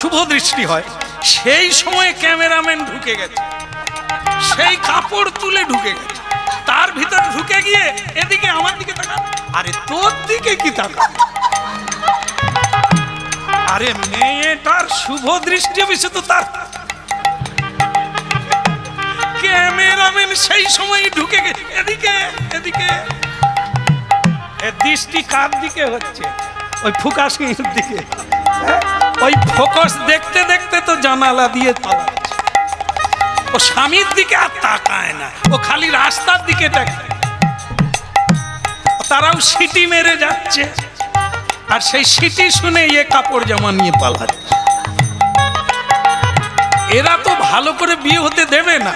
শুভ দৃষ্টি হয়, সেই সময় ক্যামেরাম্যান ঢুকে গেছে, সেই কাপড় তুলে ঢুকে গেছে, তার ভিতরে ঢুকে গিয়ে এদিকে আমার দিকে তাকা, আরে তোর দিকে কি তাকা? আরে মেয়েটার শুভ দৃষ্টি হয়েছে তো তার, ক্যামেরাম্যান সেই সময় ঢুকে গেছে এদিকে এদিকে। দৃষ্টি কার দিকে হচ্ছে? ওই ফুকাশির দিকে। ওই ফোকাস দেখতে দেখতে তো জানালা দিয়ে পালাচ্ছে, ও স্বামীর দিকে আর তাকায় না, ও খালি রাস্তার দিকে তাকায়। তারাও সিটি মেরে যাচ্ছে, আর সেই সিটি শুনে এ কাপড় জামা নিয়ে পালাচ্ছে। এরা তো ভালো করে বিয়ে হতে দেবে না।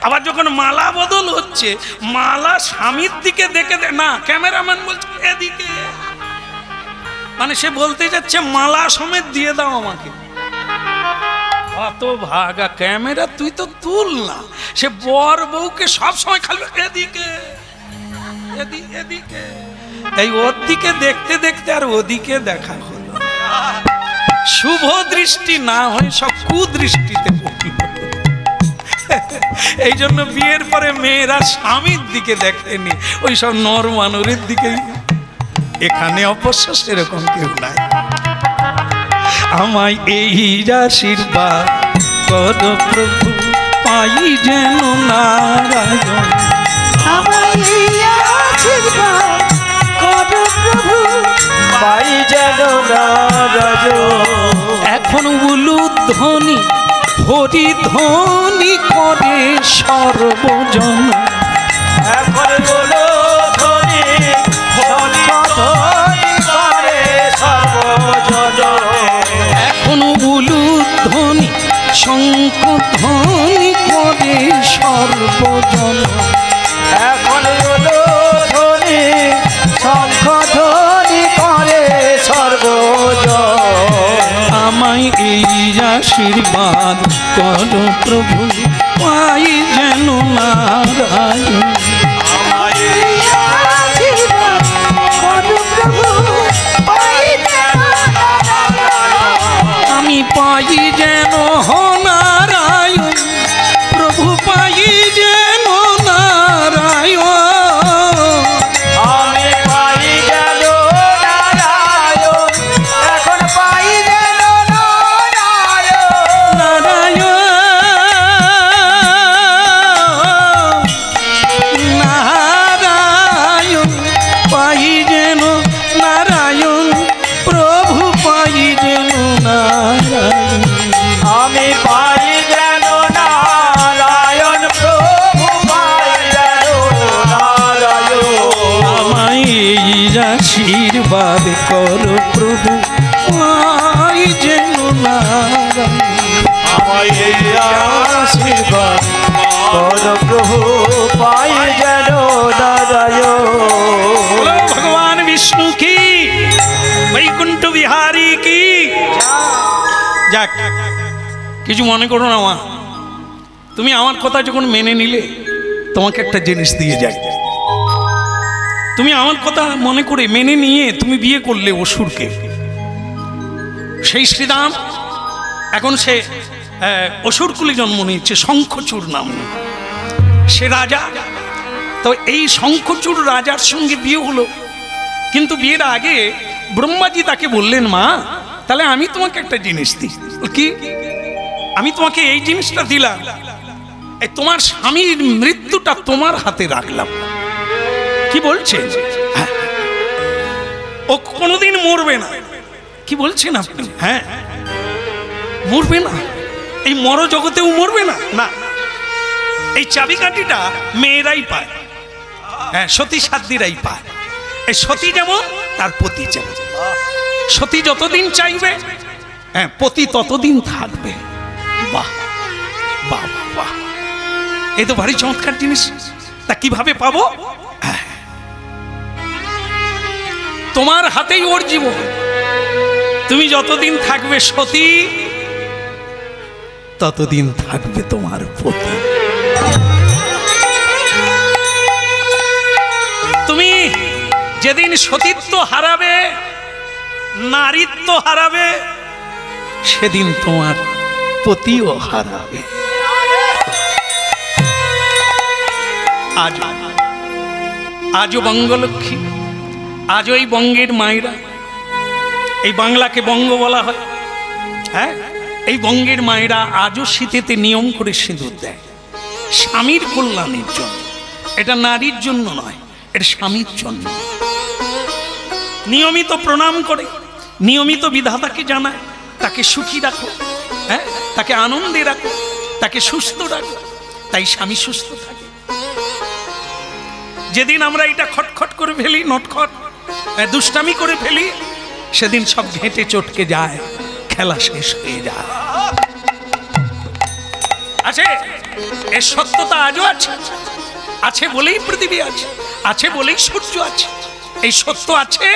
আবার যখন মালা বদল হচ্ছে, মালা স্বামীর দিকে দেখে না, ক্যামেরাম্যান বলছে এদিকে, মানে সে বলতে যাচ্ছে মালা সমেত দিয়ে দাও আমাকে। অত ভাগা ক্যামেরা, তুই তো তুল না। সে বর বউকে সব সময় খালি এদিকে এদিকে, এই ওর দিকে দেখতে দেখতে আর ওদিকে দেখা হলো। শুভ দৃষ্টি না হয় সব কুদৃষ্টিতে পড়ল। এই জন্য বিয়ের পরে মেয়েরা স্বামীর দিকে দেখেনি, ওই সব নর মানরের দিকে। এখানে অবশ্য সেরকম কেউ নাই। আমায় এই আশীর্বাদ করো প্রভু, পাই যেন নারায়ণ। আমায় এই আশীর্বাদ করো প্রভু, পাই যেন নারায়ণ। এখন উলুধ্বনি হরিধ্বনি করে সর্বজন, এখন উলুধ্বনি হরিধ্বনি করে সর্বজন। এখন উলুধ্বনি শঙ্খধ্বনি করে সর্বজন। এখন উলুধ্বনি শঙ্খধ্বনি করে সর্বজন। আমায় এই আশীর্বাদ করো প্রভু, পাই যেন নারায়ণ। আমায় এই আশীর্বাদ করো প্রভু, পাই যেন নারায়ণ। আমি পাই যেন নারায়ণ, প্রভু পাই যেন নারায়ণ। আমি পাই যেন নারায়ণ, এখন পাই যেন নারায়ণ। নারায়ণ পাই যেন নারায়ণ, প্রভু পাই যেন নারায়ণ। আমি পাই যেন নারায়ণ, প্রভু পাই যেন নারায়ণ। আমায় এই আশীর্বাদ করো প্রভু, পাই যেন নারায়ণ। আমায় এই আশীর্বাদ করো প্রভু, পাই যেন নারায়ণ। बोलो भगवान विष्णु की, वैकुंठ बिहारी की। যাক, কিছু মনে করো না মা, তুমি আমার কথা যখন মেনে নিলে, তোমাকে একটা জিনিস দিয়ে যাই। তুমি আমার কথা মনে করে মেনে নিয়ে তুমি বিয়ে করলে অসুরকে। সেই শ্রীরাম এখন সে অসুরকুলে জন্ম নিয়েছে, শঙ্খচূড় নাম। সে রাজা, তো এই শঙ্খচূড় রাজার সঙ্গে বিয়ে হলো। কিন্তু বিয়ের আগে ব্রহ্মাজি তাকে বললেন, মা তাহলে আমি তোমাকে একটা জিনিস দিই। কি? আমি তোমাকে এই জিনিসটা দিলাম, এই তোমার স্বামীর মৃত্যুটা তোমার হাতে রাখলাম। কি বলছেন? ও কোনোদিন মরবে না। কি বলছেন আপনি? হ্যাঁ, মরবে না। এই মর জগতেও মরবে না। না, এই চাবিকাঠিটা মেয়েরাই পায়, হ্যাঁ, সতী সাধ্বীরাই পায়। এই সতী যেমন তার পতি যেমন, সতী যতদিন চাইবে, হ্যাঁ, পতি ততদিন থাকবে। বাহ বাহ বাহ, এই তো ভারী চমৎকার জিনিস। তা কিভাবে পাবো? তোমার হাতেই ওর জীবন। তুমি যতদিন থাকবে সতী, ততদিন থাকবে তোমার পতি। তুমি যেদিন সতীত্ব হারাবে, নারীত্ব হারাবে, সেদিন তোমার পতিও হারাবে। আজও বঙ্গলক্ষ্মী, আজও এই বঙ্গের মায়েরা, এই বাংলাকে বঙ্গ বলা হয়, হ্যাঁ, এই বঙ্গের মায়েরা আজও শীতেতে নিয়ম করে সিঁদুর দেয় স্বামীর কল্যাণের জন্য। এটা নারীর জন্য নয়, এটা স্বামীর জন্য। নিয়মিত প্রণাম করে, নিয়মিত বিধাতাকে জানায় তাকে সুখী রাখো, হ্যাঁ, তাকে আনন্দে রাখো, তাকে সুস্থ রাখো, তাই স্বামী সুস্থ থাকে। যেদিন আমরা এটা খটখট করে ফেলি, নটখট দুষ্টামি করে ফেলি, সেদিন সব ঘেঁটে চটকে যায়, খেলা শেষ হয়ে যায়। আছে এর সত্যতা আজও আছে, আছে বলেই পৃথিবী আছে, আছে বলেই সূর্য আছে। এই সত্য আছে,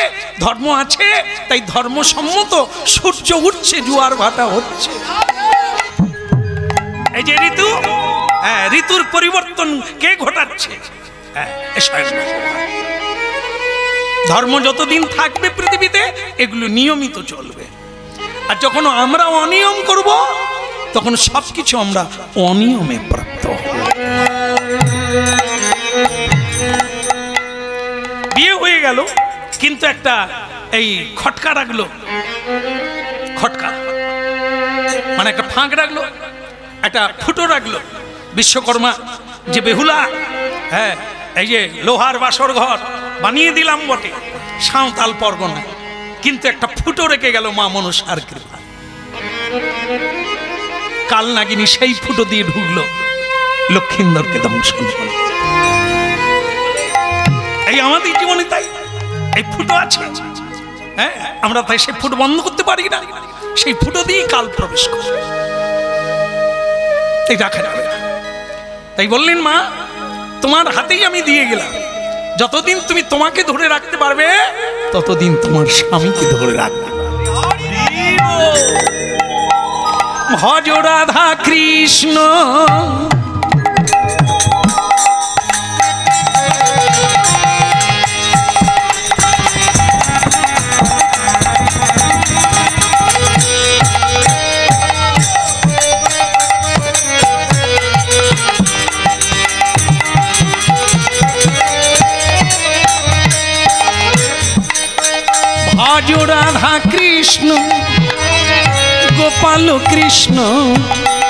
ধর্ম আছে, তাই ধর্মসম্মত সূর্য উঠছে, জোয়ার ভাটা হচ্ছে। এই যে ঋতু, হ্যাঁ, ঋতুর পরিবর্তন কে ঘটাচ্ছে? ধর্ম যতদিন থাকবে পৃথিবীতে এগুলো নিয়মিত চলবে। আর যখন আমরা অনিয়ম করব তখন সবকিছু আমরা অনিয়মে প্রাপ্ত হব। বিয়ে হয়ে গেল কিন্তু একটা এই খটকা রাখলো, খটকা মানে একটা ফাঁক রাখলো, একটা ফুটো রাখলো। বিশ্বকর্মা যে বেহুলা, হ্যাঁ, এই যে লোহার বাসর ঘর বানিয়ে দিলাম বটে সাঁওতাল পরগনায়, কিন্তু একটা ফুটো রেখে গেল মা মনসার কৃপা। কাল নাগিনী সেই ফুটো দিয়ে ঢুকলো লক্ষিন্দরকে দংশন করে। এই আমাদের জীবনে তাই এই ফুটো আছে, হ্যাঁ, আমরা তাই সেই ফুটো বন্ধ করতে পারি না, সেই ফুটো দিয়ে কাল প্রবেশ করে, এই রাখা যাবে না। তাই বললেন মা তোমার হাতেই আমি দিয়ে গেলাম, যতদিন তুমি তোমাকে ধরে রাখতে পারবে ততদিন তোমার স্বামীকে ধরে রাখতে পারবে। ভজ রাধা কৃষ্ণ ভজ রাধা কৃষ্ণ গোপাল কৃষ্ণ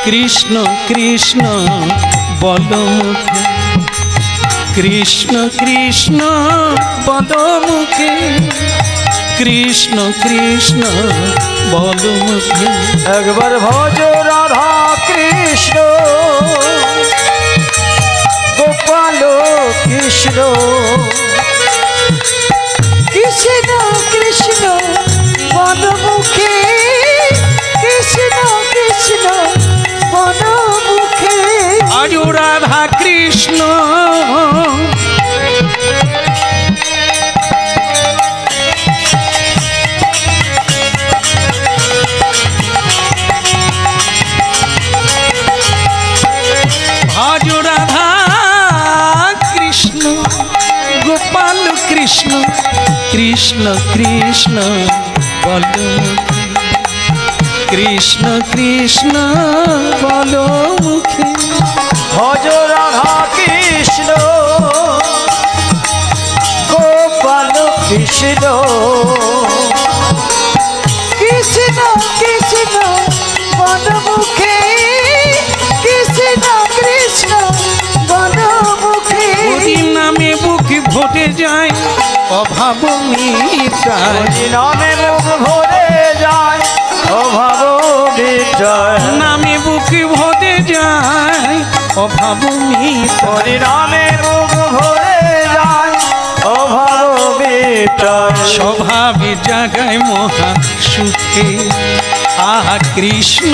কৃষ্ণ কৃষ্ণ বল মুখে, কৃষ্ণ কৃষ্ণ বল মুখে, কৃষ্ণ কৃষ্ণ বল মুখে। একবার ভজ রাধা কৃষ্ণ গোপাল কৃষ্ণ, কৃষ্ণ কৃষ্ণ বল মুখে, কৃষ্ণ কৃষ্ণ বল মুখে। আজ রাধা কৃষ্ণ আজ রাধা কৃষ্ণ গোপাল কৃষ্ণ, কৃষ্ণ কৃষ্ণ বল মুখে, কৃষ্ণ কৃষ্ণ বল মুখে। ভজ রাধা কৃষ্ণ গোপাল কৃষ্ণ, কৃষ্ণ কৃষ্ণ বল মুখে, কৃষ্ণ কৃষ্ণ বল মুখে। ওরি নামে বুক ভরে যায় অভাব মিটায়, নামে মুখ ভরে যায় অভাব মিটায়, নামে বুক ভরে যায় অভাব মিটায়, নামে মুখ ভরে যায় অভাব মিটায়। স্বভাবে জাগায় মহা সুখে, আহা কৃষ্ণ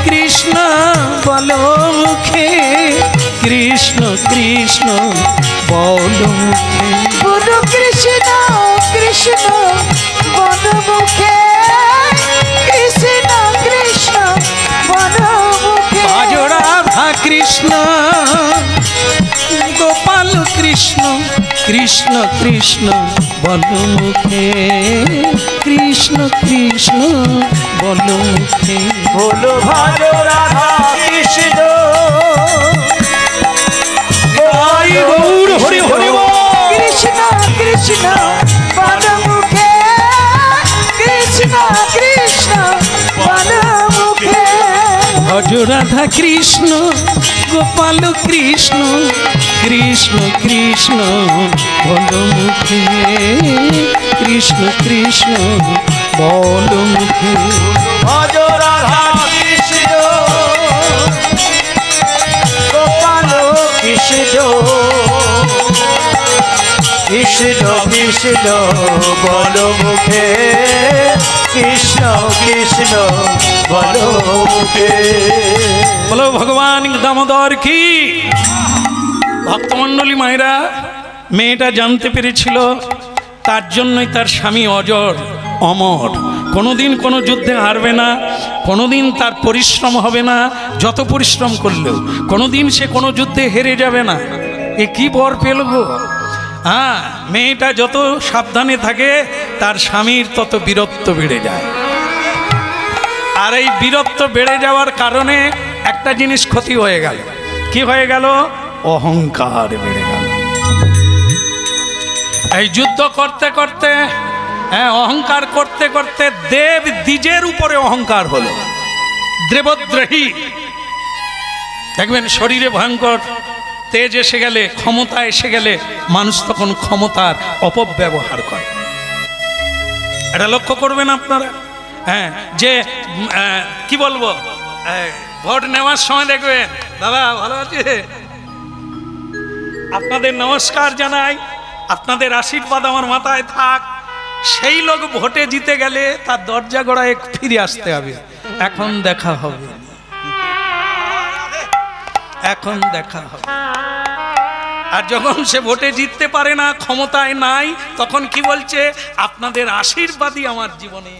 কৃষ্ণ বল মুখে, কৃষ্ণ কৃষ্ণ বল মুখে। গুরু কৃষ্ণ কৃষ্ণ বল মুখে, কৃষ্ণ কৃষ্ণ বল মুখে। আজ রাধা কৃষ্ণ গোপাল কৃষ্ণ, কৃষ্ণ কৃষ্ণ বলো মুখে, কৃষ্ণ কৃষ্ণ বলো মুখে। বলো ভালো রাধা কৃষ্ণ, হরি গৌর হরি হরি বল। কৃষ্ণ কৃষ্ণ বলো মুখে, কৃষ্ণ কৃষ্ণ বলো মুখে। ভজ রাধা কৃষ্ণ গোপাল কৃষ্ণ, কৃষ্ণ কৃষ্ণ বলো মুখে, কৃষ্ণ কৃষ্ণ বলো মুখে। ভজ রাধা কৃষ্ণ গোপাল কৃষ্ণ, কৃষ্ণ কৃষ্ণ বলো মুখে, কৃষ্ণ কৃষ্ণ বলো মুখে। বলো ভগবান দামোদর কি। ভক্তমণ্ডলী মায়েরা, মেয়েটা জানতে পেরেছিল তার জন্যই তার স্বামী অজর অমর, কোনোদিন কোনো যুদ্ধে হারবে না, কোনোদিন তার পরিশ্রম হবে না, যত পরিশ্রম করলেও কোনোদিন সে কোনো যুদ্ধে হেরে যাবে না। এ কি বর পেল গো। হ্যাঁ, মেয়েটা যত সাবধানে থাকে তার স্বামীর তত বীরত্ব বেড়ে যায়। আর এই বীরত্ব বেড়ে যাওয়ার কারণে একটা জিনিস ক্ষতি হয়ে গেল। কি হয়ে গেল? অহংকার বেড়ে গেল। এই যুদ্ধ করতে করতে, হ্যাঁ, অহংকার করতে করতে দেব দ্বিজের উপরে অহংকার হলো। দেবদ্রোহী, দেখবেন শরীরে ভয়ঙ্কর তেজ এসে গেলে, ক্ষমতা এসে গেলে মানুষ তখন ক্ষমতার অপব্যবহার করে। এটা লক্ষ্য করবেন আপনারা। হ্যাঁ, যে কি বলবো, ভোট নেওয়ার সময় দেখবেন, দাদা ভালো আছে, আপনাদের নমস্কার জানাই, আপনাদের আশীর্বাদ আমার মাথায় থাক। সেই লোক ভোটে জিতে গেলে তার দরজা গড়ায় ফিরে আসতে হবে, এখন দেখা হবে, এখন দেখা হবে। আর যখন সে ভোটে জিততে পারে না, ক্ষমতায় নাই, তখন কি বলছে? আপনাদের আশীর্বাদই আমার জীবনে।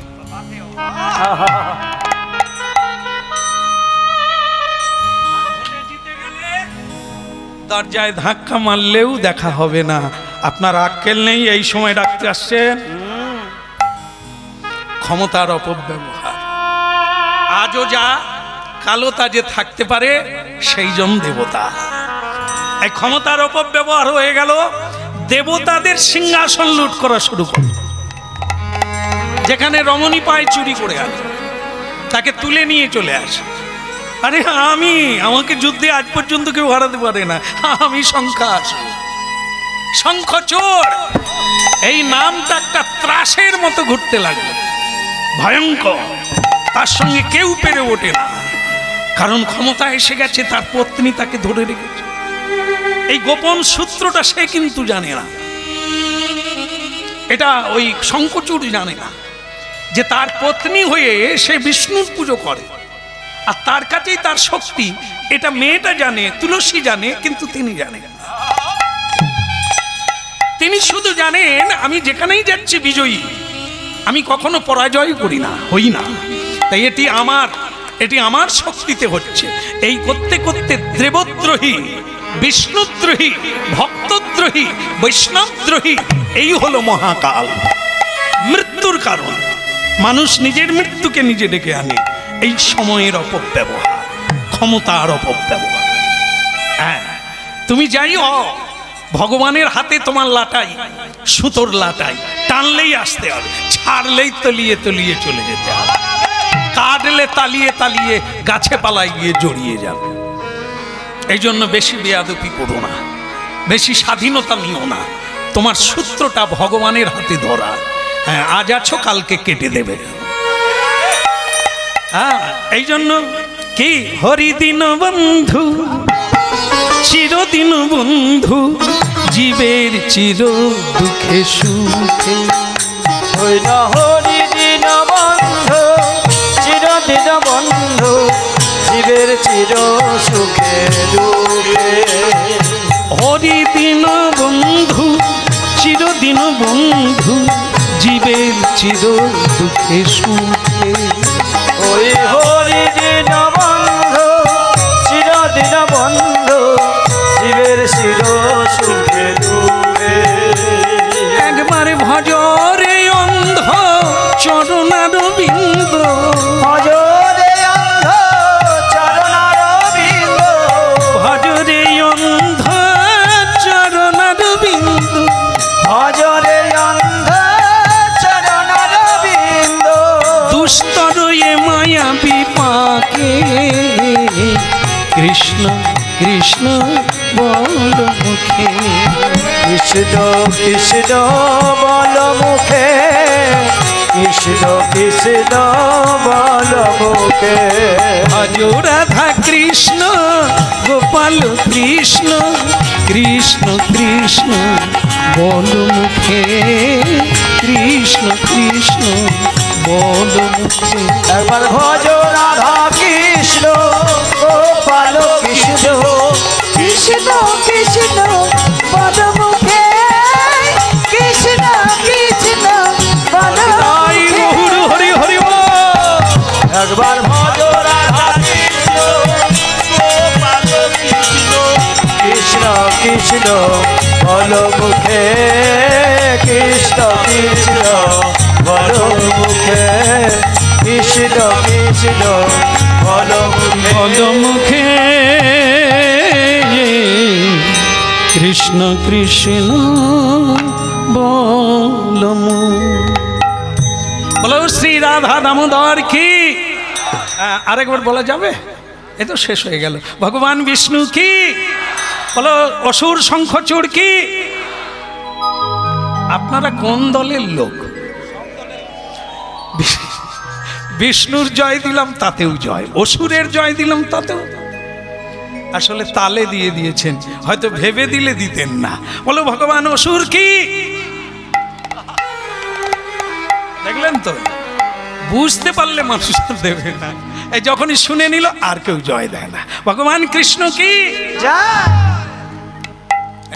দরজায় ধাক্কা মারলেও দেখা হবে না। আপনার আক্কেল নেই, এই সময় ডাকতে আসছেন। ক্ষমতার অপব্যবহার। আজও যা কালো তা যে থাকতে পারে সেই জন দেবতা। এই ক্ষমতার অপব্যবহার হয়ে গেল, দেবতাদের সিংহাসন লুট করা শুরু করল। যেখানে রমণী পায় চুরি করে আনে, তাকে তুলে নিয়ে চলে আসে। আরে আমাকে যুদ্ধে আজ পর্যন্ত কেউ হারাতে পারে না, আমি শঙ্খ চোর। এই নামটা একটা ত্রাসের মতো ঘুরতে লাগলো, ভয়ঙ্কর। তার সঙ্গে কেউ পেরে ওঠে না, কারণ ক্ষমতা এসে গেছে, তার পত্নী তাকে ধরে রেখেছে। এই গোপন সূত্রটা সে কিন্তু জানে না, এটা ওই শঙ্খচূড় জানে না যে তার পত্নী হয়ে সে বিষ্ণুর পুজো করে, আর তার কাছেই তার শক্তি। এটা মেয়েটা জানে, তুলসী জানে, কিন্তু তিনি জানেন না। তিনি শুধু জানেন আমি যেখানেই যাচ্ছি বিজয়ী, আমি কখনো পরাজয় করি না, হই না। তাই এটি আমার শক্তিতে হচ্ছে। এই করতে করতে দেবদ্রোহী, বিষ্ণুদ্রোহী, ভক্তদ্রোহী, বৈষ্ণবদ্রোহী, এই হলো মহাকাল। মৃত্যুর কারণ। মানুষ নিজের মৃত্যুকে নিজে ডেকে আনে। এই সময়ের অপব্যবহার, ক্ষমতার অপব্যবহার। হ্যাঁ, তুমি যাই হও, ভগবানের হাতে তোমার লাটাই, সুতোর লাটাই, টানলেই আসতে হবে, ছাড়লেই তলিয়ে তলিয়ে চলে যেতে হবে, কাটলে তালিয়ে তালিয়ে গাছে পালায় গিয়ে জড়িয়ে যাবে। এই জন্য বেশি বেয়াদপি করো না, বেশি স্বাধীনতা নিও না। তোমার সূত্রটা ভগবানের হাতে ধরা। হ্যাঁ, আজ আছো কালকে কেটে দেবে। হ্যাঁ, এই জন্য কি হরিদিন বন্ধু, চিরদিন বন্ধু, জীবের চির দুঃখে সুখে। হরিদিন বন্ধু, চিরদিন বন্ধু, জীবের চির সুখে দুঃখে। হরিদিন বন্ধু, চিরদিন বন্ধু, জীবের চির দুঃখে সুখে। ওই হরিদিন বন্ধু, চিরদিন বন্ধু, জীবের চির সুখে দুঃখে। ডাকি কৃষ্ণ কৃষ্ণ বল মুখে। কৃষ্ণ কৃষ্ণ বল মুখে, কৃষ্ণ কৃষ্ণ বল মুখে। ভজ রাধা কৃষ্ণ গোপাল কৃষ্ণ কৃষ্ণ কৃষ্ণ বল মুখে, কৃষ্ণ কৃষ্ণ বল মুখে। একবার ভজ রাধা কৃষ্ণ গোপাল কৃষ্ণ, কৃষ্ণ কৃষ্ণ বল মুখে, কৃষ্ণ কৃষ্ণ বল তাই মুখে। বহুর হরি হরি বল। একবার ভজ রাধা কৃষ্ণ গোপাল কৃষ্ণ, কৃষ্ণ কৃষ্ণ বল মুখে, কৃষ্ণ কৃষ্ণ বল মুখে, কৃষ্ণ কৃষ্ণ বল মুখে। বল মুখে কৃষ্ণ কৃষ্ণ বল বলো শ্রী রাধা দামোদর কি। আরেকবার বলা যাবে? এ তো শেষ হয়ে গেল। ভগবান বিষ্ণু কি বলো, অসুর শঙ্খচূড় কি। আপনারা কোন দলের লোক? বিষ্ণুর জয় দিলাম তাতেও জয়, অসুরের জয় দিলাম তাতেও। আসলে তালে দিয়ে দিয়েছেন, হয়তো ভেবে দিলে দিতেন না। বলো ভগবান অসুর কি। দেখলেন তো, বুঝতে পারলে মানুষ দেবে না, এই যখনই শুনে নিল আর কেউ জয় দেয় না। ভগবান কৃষ্ণ কি।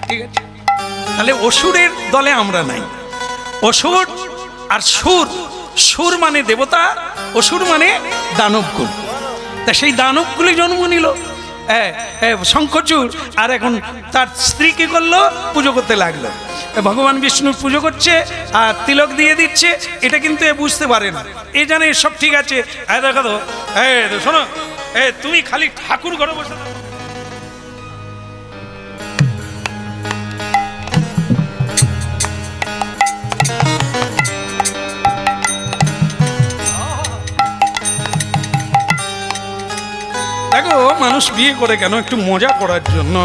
ঠিক আছে, তাহলে অসুরের দলে আমরা নাই। অসুর আর সুর, সুর মানে দেবতা, অসুর মানে দানবকুল। তা সেই দানবকুলে জন্ম নিল শঙ্খচূড়, আর এখন তার স্ত্রী কি করলো, পুজো করতে লাগলো। ভগবান বিষ্ণুর পুজো করছে আর তিলক দিয়ে দিচ্ছে, এটা কিন্তু এ বুঝতে পারে না। এ জানে সব ঠিক আছে। দেখো তো, শোনো, তুমি খালি ঠাকুর ঘরে বসে থাকো। দেখো মানুষ বিয়ে করে কেন, একটু মজা করার জন্য।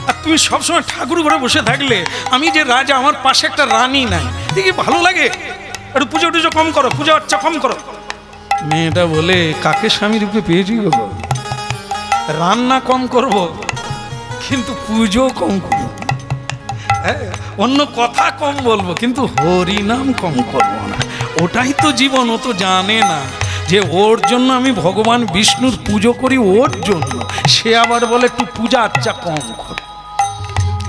আর তুমি সবসময় ঠাকুর ঘরে বসে থাকলে, আমি যে রাজা, আমার পাশে একটা রানী নাই, দেখি ভালো লাগে? একটু পুজো টুজো কম করো, পূজা আচ্ছা কম করো। মেয়েটা বলে কাকে স্বামী রূপে পেয়েছি গো, রান্না কম করব কিন্তু পুজো কম করবো, অন্য কথা কম বলবো কিন্তু হরিনাম কম করবো না। ওটাই তো জীবন। ও তো জানে না যে ওর জন্য আমি ভগবান বিষ্ণুর পুজো করি, ওর জন্য। সে আবার বলে একটু পূজা আচ্ছা কম কর।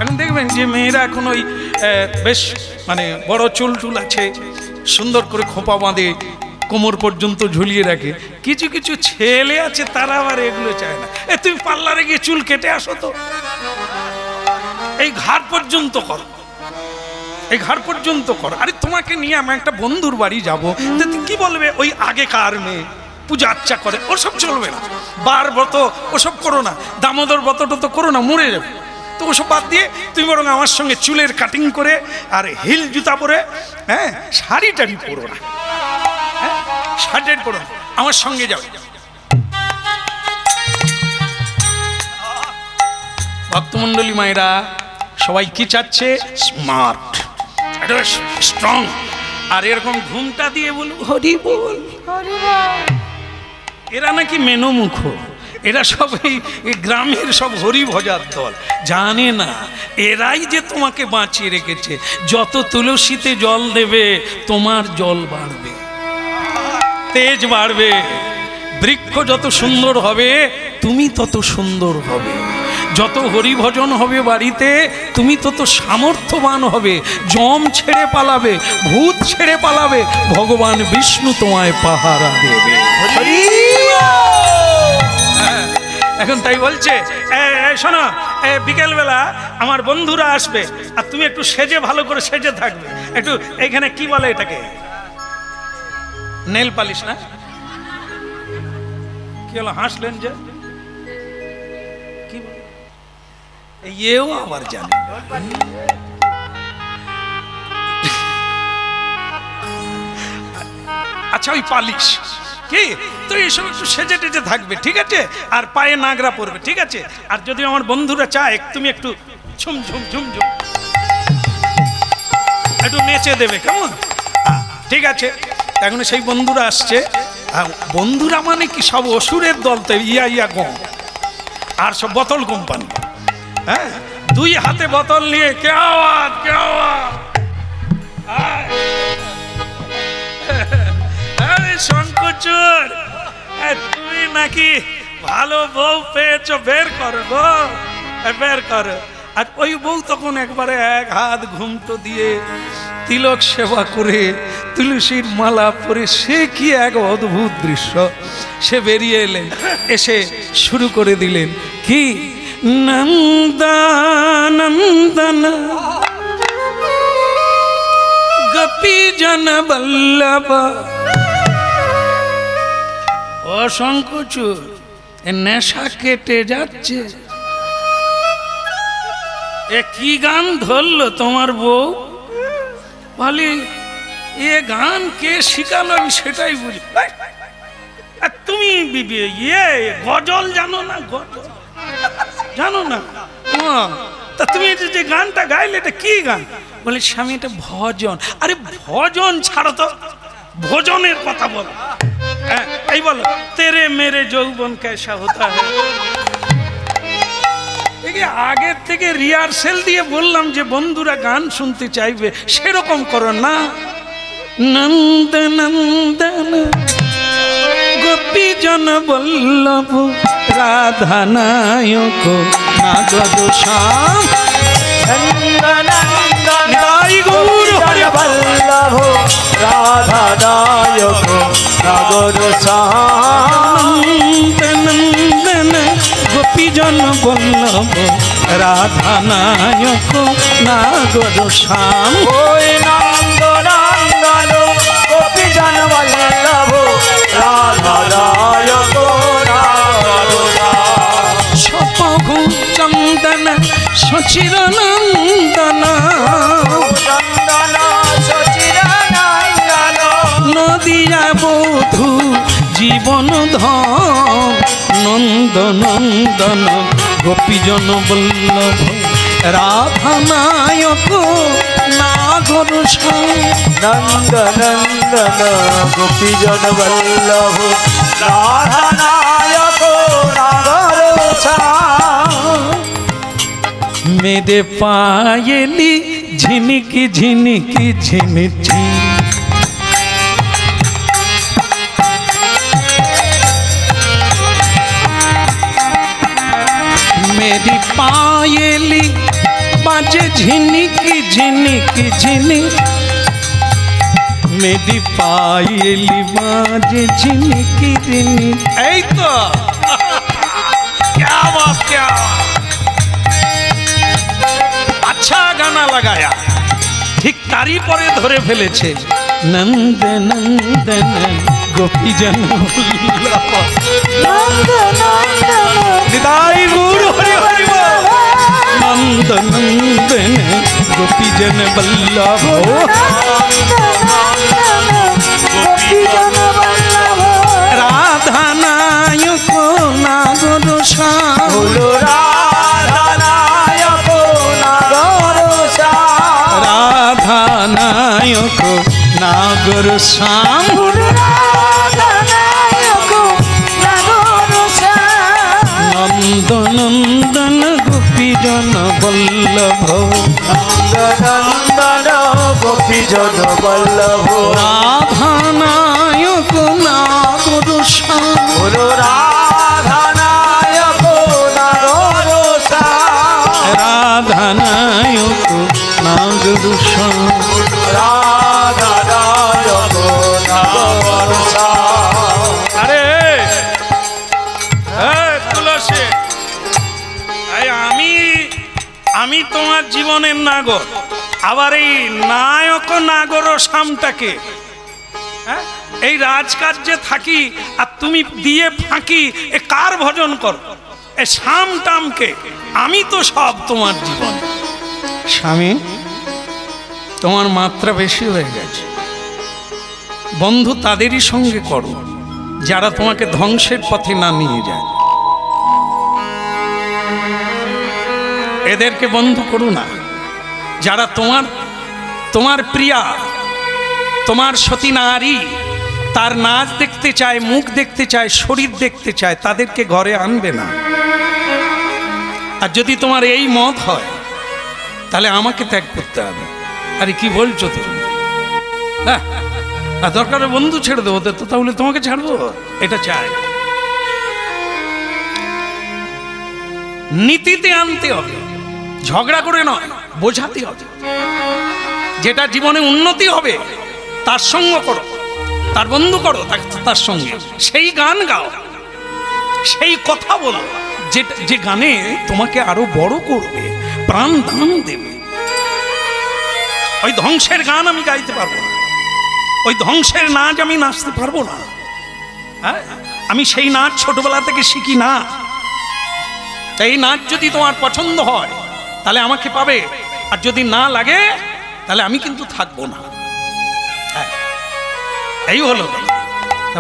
এখন দেখবেন যে মেয়েরা এখন ওই বেশ মানে বড় চুল টুল আছে, সুন্দর করে খোপা বাঁধে, কোমর পর্যন্ত ঝুলিয়ে রাখে। কিছু কিছু ছেলে আছে তারা আবার এগুলো চায় না। তুমি পার্লারে গিয়ে চুল কেটে আসো তো, এই ঘাড় পর্যন্ত কর, এই ঘাড় পর্যন্ত কর। আরে তোমাকে নিয়ে আমি একটা বন্ধুর বাড়ি যাবো, কি বলবে, ওই আগেকার মেয়ে পূজা আচ্ছা করে, ওসব চলবে না। বার ব্রত ওসব করো না, দামোদর ব্রতটা তো করো না, মরে যাবে। তো ওসব বাদ দিয়ে তুমি বরং আমার সঙ্গে চুলের কাটিং করে আর হিল জুতা পরে, শাড়ি টাড়ি পরো না, শাড়ি টাড়ি পরো না, আমার সঙ্গে যাও। ভক্তমণ্ডলী মায়েরা সবাই কি চাচ্ছে, স্মার্ট, স্ট্রং। আর এরকম ঘুমটা দিয়ে বলু হরি বল। এরা নাকি মেনমুখ, এরা সব এই গ্রামের সব হরি ভজার দল। জানে না এরাই যে তোমাকে বাঁচিয়ে রেখেছে। যত তুলসীতে জল দেবে তোমার জল বাড়বে, তেজ বাড়বে। বৃক্ষ যত সুন্দর হবে তুমি তত সুন্দর হবে। যত হরিভজন হবে বাড়িতে তুমি তত সামর্থ্যবান হবে। যম ছেড়ে পালাবে, ভূত ছেড়ে পালাবে, ভগবান বিষ্ণু তোমায় পাহারা দেবে। এখন তাই বলছে, শোনো, বিকেলবেলা আমার বন্ধুরা আসবে আর তুমি একটু সেজে, ভালো করে সেজে থাকবে। একটু এইখানে কি বলে এটাকে, নেল পালিশ না? কি হলো, হাসলেন যে? কি এও আবার জানে। আচ্ছা ওই পালিশ, কি তো এইসব একটু সেজে টেজে থাকবে, ঠিক আছে? আর পায়ে নাগরা পরবে, ঠিক আছে? আর যদি আমার বন্ধুরা চায় তুমি একটু ঝুম ঝুম ঝুম ঝুম একটু নেচে দেবে, কেমন? ঠিক আছে। এখন সেই বন্ধুরা আসছে। বন্ধুরা মানে কি সব অসুরের দল তো, ইয়া ইয়া গম আর সব বোতল কোম্পানি। হ্যাঁ, দুই হাতে বোতল নিয়ে কে আওয়াজ কে আওয়াজ। আরে শঙ্করচুর, তুমি নাকি ভালো বউ পেয়েছো, বের করো গো, বের করো। আর ওই বউ তখন একবারে এক হাত ঘুমটো দিয়ে তিলক সেবা করে তুলসীর মালা পরে, সে কি এক অদ্ভুত দৃশ্য। সে বেরিয়ে এলেন, এসে শুরু করে দিলেন কি নন্দনন্দন গোপী জন বল্লভ। অসংকোচুর নেশা কেটে যাচ্ছে। এ কি গান ধরলো তোমার বউ? বলি এ গান কে শিখালো আমি সেটাই বুঝি। তুমি ইয়ে গজল জানো না? গজল জানো না? তা তুমি যে গানটা গাইলে এটা কি গান? বলে স্বামী এটা ভজন। আরে ভজন ছাড়ো তো, ভোজনের কথা বলো। হ্যাঁ, এই বলো তেরে মেরে যৌবন কেসা হতা হ্যায়। আগের থেকে রিহার্সেল দিয়ে বললাম যে বন্ধুরা গান শুনতে চাইবে, সেরকম করো না। নন্দ নন্দন গোপী জন বল্লভ রাধা নায়ক নাগদ শ্যাম। বল্লভ রাধা নায়ক নাগদ শ্যাম। নন্দন গোপী জন বল্লভ রাধা নায়ক নাগদ শ্যাম। ওই নন্দ নন্দন গোপী জন বল্লভ রাধা নায়ক নাগদ শ্যাম। সপঘু চন্দন সচির নন্দন চন্দন সচির নন্দন নদিয়া বধূ জীবন ধন। নন্দ নন্দন গোপীজন বল্লভ রাধা নায়ক নাগর শ্যাম। নন্দ নন্দন গোপী জন বল্লভ রাধা নায়ক নাগর শ্যাম। মেরে পায়েলি ঝিনিকি ঝিনিকি ঝিনিঝি। मेरी पायली बाजे झिनिकी झिनिकी झिनी। मेरी पायली बाजे झिनिकी झिनी। এই তো क्या बात, क्या अच्छा गाना लगाया। ঠিক তারই পরে ধরে ফেলেছে নন্দ নন্দন গোপী জন বল্লভ। নিতাই গৌর হরি হরি বল। নন্দ নন্দন গোপী জন বল্লভ রাধা নায়ক নাগর শ্যাম। রাধা নায়ক নাগর শ্যাম। রাধা নায়ক নাগর শ্যাম। নন্দ নন্দন গোপী জন বল্লভ নন্দন গোপী জন বল্লভ রাধা নায়ক নাগর শ্যাম। রাধা নায়ক নাগর শ্যাম। রাধা নায়ক নাগর শ্যাম। রাধা নায়ক নাগর শ্যাম। আরে তুলসী, আমি তোমার জীবনের নাগর। আবার এই নায়ক নাগর শ্যামটাকে, হ্যাঁ, এই রাজকার্যে থাকি আর তুমি দিয়ে ফাঁকি, এ কার ভজন করো? এ শ্যাম টামকে। আমি তো সব তোমার জীবন। স্বামী, তোমার মাত্রা বেশি হয়ে গেছে। বন্ধু তাদেরই সঙ্গে করো, যারা তোমাকে ধ্বংসের পথে না নিয়ে যায়। এদেরকে বন্ধ করো না। যারা তোমার প্রিয়া, তোমার সতী নারী, তার নাচ দেখতে চায়, মুখ দেখতে চায়, শরীর দেখতে চায়, তাদেরকে ঘরে আনবে না। আর যদি তোমার এই মত হয় তাহলে আমাকে ত্যাগ করতে হবে। আরে কি বলছো তুমি? হ্যাঁ, দরকার বন্ধু ছেড়ে দেবো তো, তাহলে তোমাকে ছাড়বো? এটা চাই। নীতিতে আনতে হবে, ঝগড়া করে নয়, বোঝাতে হবে। যেটা জীবনে উন্নতি হবে তার সঙ্গ করো, তার বন্ধু করো, তার সঙ্গে সেই গান গাও, সেই কথা বলো যে গানে তোমাকে আরো বড় করবে, প্রাণ দান দেবে। ওই ধ্বংসের গান আমি গাইতে পারবো না, ওই ধ্বংসের নাচ আমি নাচতে পারবো না। হ্যাঁ, আমি সেই নাচ ছোটবেলা থেকে শিখি না। তাই এই নাচ যদি তোমার পছন্দ হয় তাহলে আমাকে পাবে, আর যদি না লাগে তাহলে আমি কিন্তু থাকবো না। এই হলো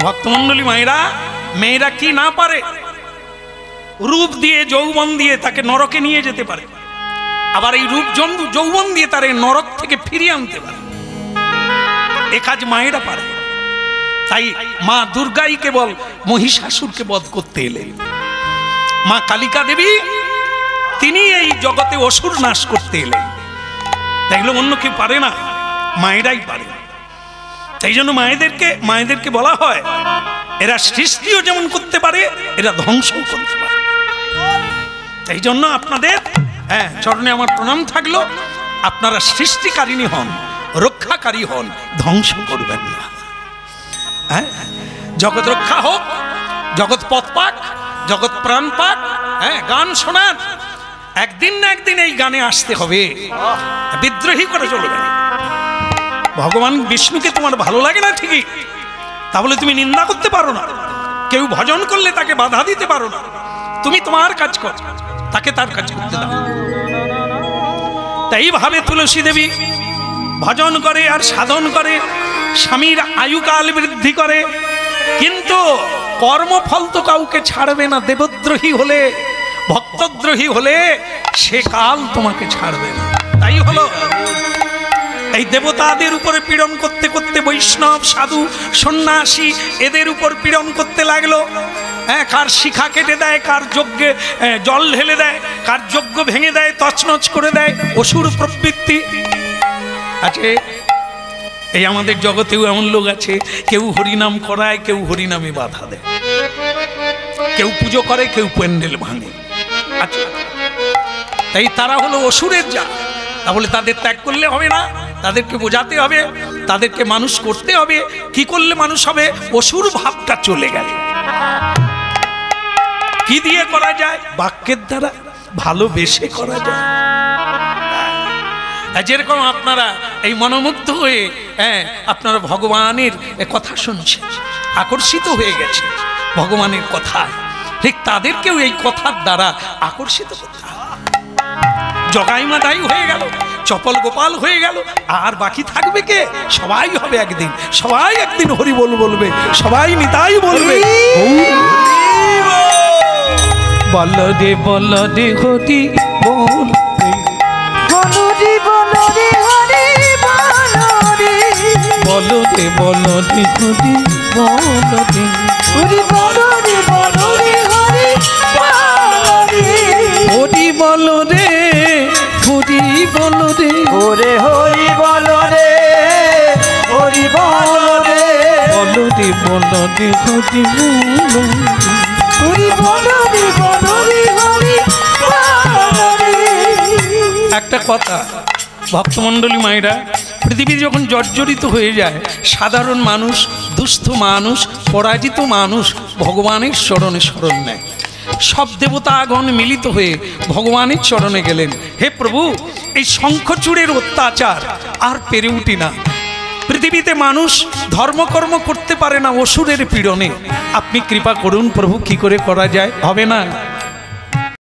ভক্তমণ্ডলী। মায়েরা, মেয়েরা কি না পারে? রূপ দিয়ে, যৌবন দিয়ে তাকে নরকে নিয়ে যেতে পারে, আবার এই রূপ যৌবন দিয়ে তার নরক থেকে ফিরিয়ে আনতে পারে। এ কাজ মায়েরা পারে। তাই মা দুর্গাই কেবল মহিষাসুরকে বধ করতে এলেন। মা কালিকা দেবী তিনি এই জগতে অসুর নাশ করতে এলেন। দেখলো অন্য কেউ পারে না, মায়েরাই পারে। তাই জন্য মায়েদেরকে বলা হয় এরা সৃষ্টিও যেমন করতে পারে, এরা ধ্বংসও করতে পারে। তাই জন্য আপনাদের চরণে আমার প্রণাম থাকলো। আপনারা সৃষ্টিকারিণী হন, রক্ষাকারী হন, ধ্বংস করবেন না। হ্যাঁ, জগৎ রক্ষা হোক, জগৎ পথ পাক, জগৎ প্রাণ পাক। হ্যাঁ, গান শোনান, একদিন না একদিন এই গানে আসতে হবে। বিদ্রোহী করে চলবে না। ভগবান বিষ্ণুকে তোমার ভালো লাগে না ঠিকই, তাহলে তুমি নিন্দা করতে পারো না। কেউ ভজন করলে তাকে বাধা দিতে পারো না। তুমি তোমার কাজ করো, তাকে তার কাজ করতে দাও। তাই ভাবে তুলসী দেবী ভজন করে আর সাধন করে, স্বামীর আয়ুকাল বৃদ্ধি করে, কিন্তু কর্মফল তো কাউকে ছাড়বে না। দেবদ্রোহী হলে, ভক্তদ্রোহী হলে সে কাল তোমাকে ছাড়বে না। তাই হলো এই দেবতাদের উপরে পীড়ন করতে করতে বৈষ্ণব, সাধু, সন্ন্যাসী এদের উপর পীড়ন করতে লাগলো। হ্যাঁ, কার শিখা কেটে দেয়, কার যজ্ঞে জল ঢেলে দেয়, কার যজ্ঞ ভেঙে দেয়, তছনছ করে দেয়। অসুর প্রবৃত্তি আছে। এই আমাদের জগতেও এমন লোক আছে, কেউ হরিনাম করায়, কেউ হরিনামে বাধা দেয়, কেউ পুজো করে, কেউ প্যান্ডেল ভাঙে। আচ্ছা, তাই তারা হলো অসুরের জাত। তাহলে তাদের ত্যাগ করলে হবে না, তাদেরকে বোঝাতে হবে, তাদেরকে মানুষ করতে হবে। কি করলে মানুষ হবে? অসুর ভাবটা চলে গেল। কি দিয়ে করা যায়? বাক্যের দ্বারা, ভালোবেসে করা যায়। যেরকম আপনারা এই মনোমুগ্ধ হয়ে আপনারা ভগবানের কথা শুনছেন, আকর্ষিত হয়ে গেছে ভগবানের কথা, ঠিক তাদেরকেও এই কথার দ্বারা আকর্ষিত করতে হবে। জগাই মাদাই হয়ে গেল, চপল গোপাল হয়ে গেল, আর বাকি থাকবে কে? সবাই হবে একদিন, সবাই একদিন হরি বল বলবে, সবাই নিতাই বলবে। বল রে বল রে হরি বল, হরি বল রে হরি বল রে, বল রে বল রে হরি বল রে, হরি বল রে বল রে হরি বল রে, হরি বল রে, হরি বল রে, ওরে হরি বল রে, হরি বল রে, বল রে বল রে হরি বল রে, হরি বল রে বল রে হরি বল রে। একটা কথা ভক্তমণ্ডলী মায়েরা, পৃথিবী যখন জর্জরিত হয়ে যায়, সাধারণ মানুষ, দুস্থ মানুষ, পরাজিত মানুষ ভগবানের চরণে শরণ নেয়। সব দেবতাগণ মিলিত হয়ে ভগবানের চরণে গেলেন। হে প্রভু, এই শঙ্খচূড়ের অত্যাচার আর পেরে উঠি না। পৃথিবীতে মানুষ ধর্মকর্ম করতে পারে না অসুরের পীড়নে। আপনি কৃপা করুন প্রভু, কি করে করা যায়? হবে না।